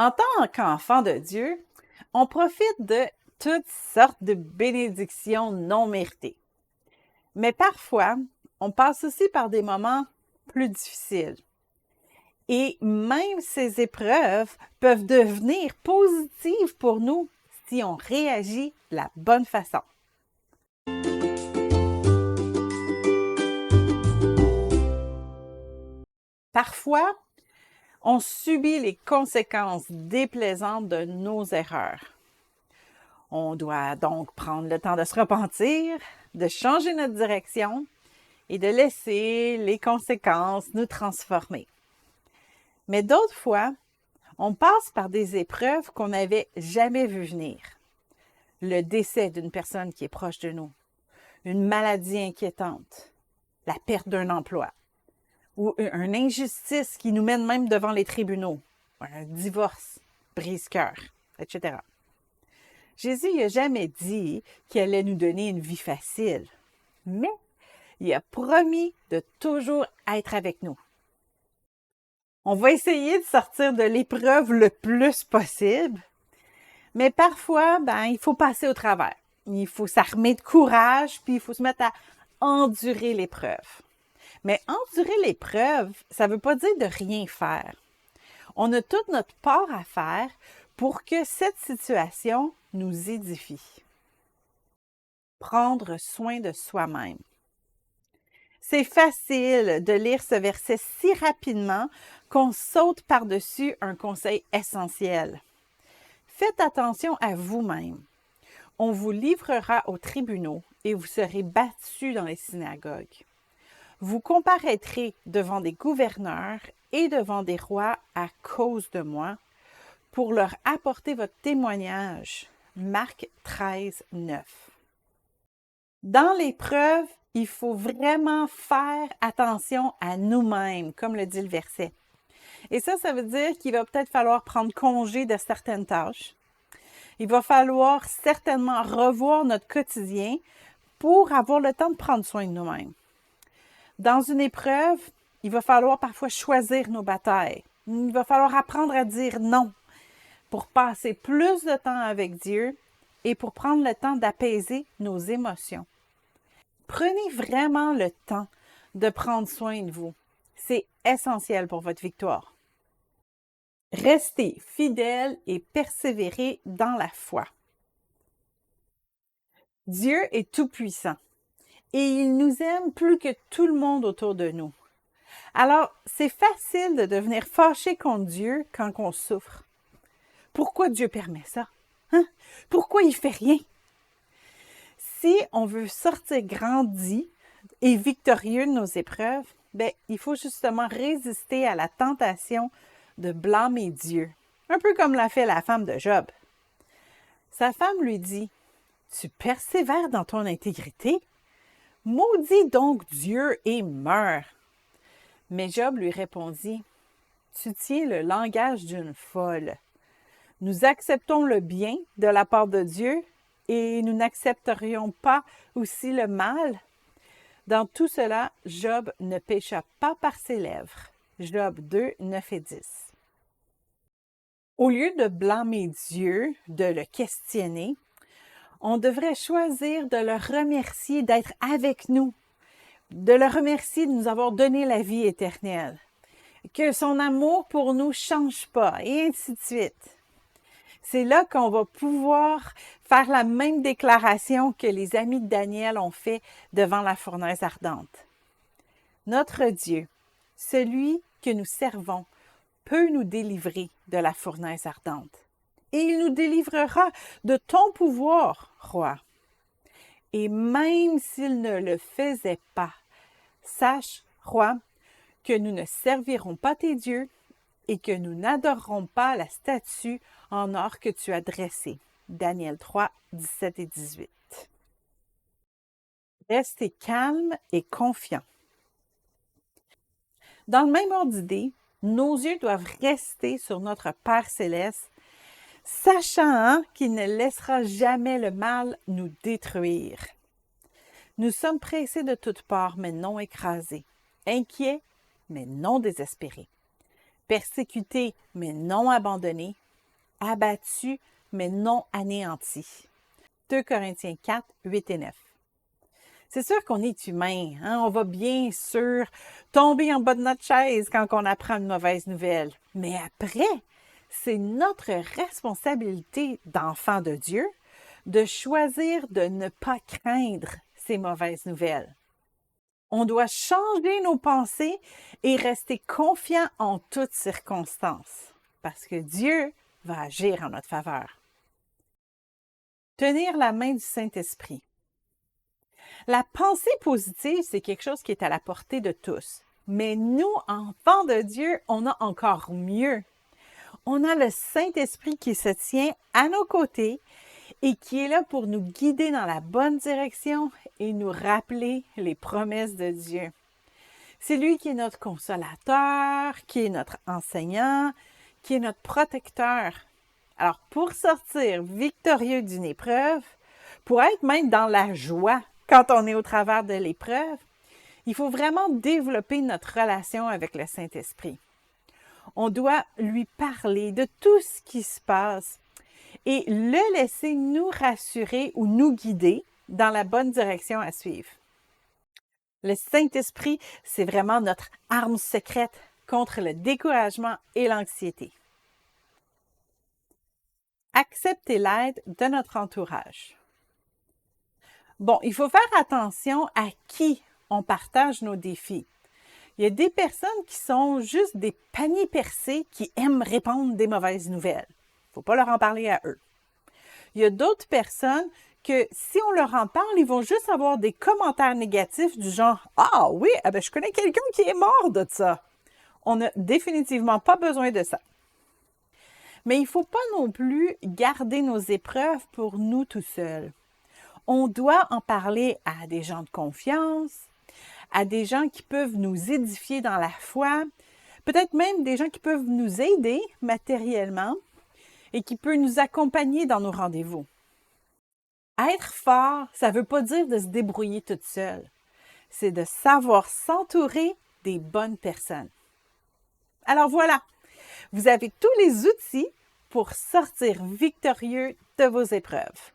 En tant qu'enfant de Dieu, on profite de toutes sortes de bénédictions non méritées. Mais parfois, on passe aussi par des moments plus difficiles. Et même ces épreuves peuvent devenir positives pour nous si on réagit de la bonne façon. Parfois, on subit les conséquences déplaisantes de nos erreurs. On doit donc prendre le temps de se repentir, de changer notre direction et de laisser les conséquences nous transformer. Mais d'autres fois, on passe par des épreuves qu'on n'avait jamais vues venir. Le décès d'une personne qui est proche de nous, une maladie inquiétante, la perte d'un emploi ou une injustice qui nous mène même devant les tribunaux, un divorce, brise-cœur, etc. Jésus n'a jamais dit qu'il allait nous donner une vie facile, mais il a promis de toujours être avec nous. On va essayer de sortir de l'épreuve le plus possible, mais parfois, il faut passer au travers. Il faut s'armer de courage, puis il faut se mettre à endurer l'épreuve. Mais endurer l'épreuve, ça ne veut pas dire de rien faire. On a toute notre part à faire pour que cette situation nous édifie. Prendre soin de soi-même. C'est facile de lire ce verset si rapidement qu'on saute par-dessus un conseil essentiel. Faites attention à vous-même. On vous livrera aux tribunaux et vous serez battus dans les synagogues. Vous comparaîtrez devant des gouverneurs et devant des rois à cause de moi pour leur apporter votre témoignage. Marc 13, 9. Dans l'épreuve, il faut vraiment faire attention à nous-mêmes, comme le dit le verset. Et ça veut dire qu'il va peut-être falloir prendre congé de certaines tâches. Il va falloir certainement revoir notre quotidien pour avoir le temps de prendre soin de nous-mêmes. Dans une épreuve, il va falloir parfois choisir nos batailles. Il va falloir apprendre à dire non pour passer plus de temps avec Dieu et pour prendre le temps d'apaiser nos émotions. Prenez vraiment le temps de prendre soin de vous. C'est essentiel pour votre victoire. Restez fidèles et persévérez dans la foi. Dieu est tout-puissant et il nous aime plus que tout le monde autour de nous. Alors, c'est facile de devenir fâché contre Dieu quand on souffre. Pourquoi Dieu permet ça? Pourquoi il ne fait rien? Si on veut sortir grandi et victorieux de nos épreuves, il faut justement résister à la tentation de blâmer Dieu, un peu comme l'a fait la femme de Job. Sa femme lui dit, « Tu persévères dans ton intégrité? Maudis donc Dieu et meurs. » Mais Job lui répondit, « Tu tiens le langage d'une folle. Nous acceptons le bien de la part de Dieu et nous n'accepterions pas aussi le mal. » Dans tout cela, Job ne pécha pas par ses lèvres. Job 2, 9 et 10. Au lieu de blâmer Dieu, de le questionner, on devrait choisir de le remercier d'être avec nous, de le remercier de nous avoir donné la vie éternelle, que son amour pour nous ne change pas, et ainsi de suite. C'est là qu'on va pouvoir faire la même déclaration que les amis de Daniel ont fait devant la fournaise ardente. Notre Dieu, celui que nous servons, peut nous délivrer de la fournaise ardente. Et il nous délivrera de ton pouvoir, roi. Et même s'il ne le faisait pas, sache, roi, que nous ne servirons pas tes dieux et que nous n'adorerons pas la statue en or que tu as dressée. Daniel 3, 17 et 18. Restez calme et confiant. Dans le même ordre d'idée, nos yeux doivent rester sur notre Père céleste, sachant qu'il ne laissera jamais le mal nous détruire. Nous sommes pressés de toutes parts, mais non écrasés, inquiets, mais non désespérés, persécutés, mais non abandonnés, abattus, mais non anéantis. 2 Corinthiens 4, 8 et 9. C'est sûr qu'on est humain, hein? On va bien sûr tomber en bas de notre chaise quand on apprend une mauvaise nouvelle. Mais après, c'est notre responsabilité d'enfant de Dieu de choisir de ne pas craindre ces mauvaises nouvelles. On doit changer nos pensées et rester confiant en toutes circonstances, parce que Dieu va agir en notre faveur. Tenir la main du Saint-Esprit. La pensée positive, c'est quelque chose qui est à la portée de tous. Mais nous, enfants de Dieu, on a encore mieux. On a le Saint-Esprit qui se tient à nos côtés et qui est là pour nous guider dans la bonne direction et nous rappeler les promesses de Dieu. C'est lui qui est notre consolateur, qui est notre enseignant, qui est notre protecteur. Alors, pour sortir victorieux d'une épreuve, pour être même dans la joie quand on est au travers de l'épreuve, il faut vraiment développer notre relation avec le Saint-Esprit. On doit lui parler de tout ce qui se passe et le laisser nous rassurer ou nous guider dans la bonne direction à suivre. Le Saint-Esprit, c'est vraiment notre arme secrète contre le découragement et l'anxiété. Accepter l'aide de notre entourage. Bon, il faut faire attention à qui on partage nos défis. Il y a des personnes qui sont juste des paniers percés qui aiment répandre des mauvaises nouvelles. Il ne faut pas leur en parler à eux. Il y a d'autres personnes que si on leur en parle, ils vont juste avoir des commentaires négatifs du genre « Ah oui, je connais quelqu'un qui est mort de ça. » On n'a définitivement pas besoin de ça. Mais il ne faut pas non plus garder nos épreuves pour nous tout seuls. On doit en parler à des gens de confiance, à des gens qui peuvent nous édifier dans la foi, peut-être même des gens qui peuvent nous aider matériellement et qui peuvent nous accompagner dans nos rendez-vous. Être fort, ça ne veut pas dire de se débrouiller toute seule. C'est de savoir s'entourer des bonnes personnes. Alors voilà, vous avez tous les outils pour sortir victorieux de vos épreuves.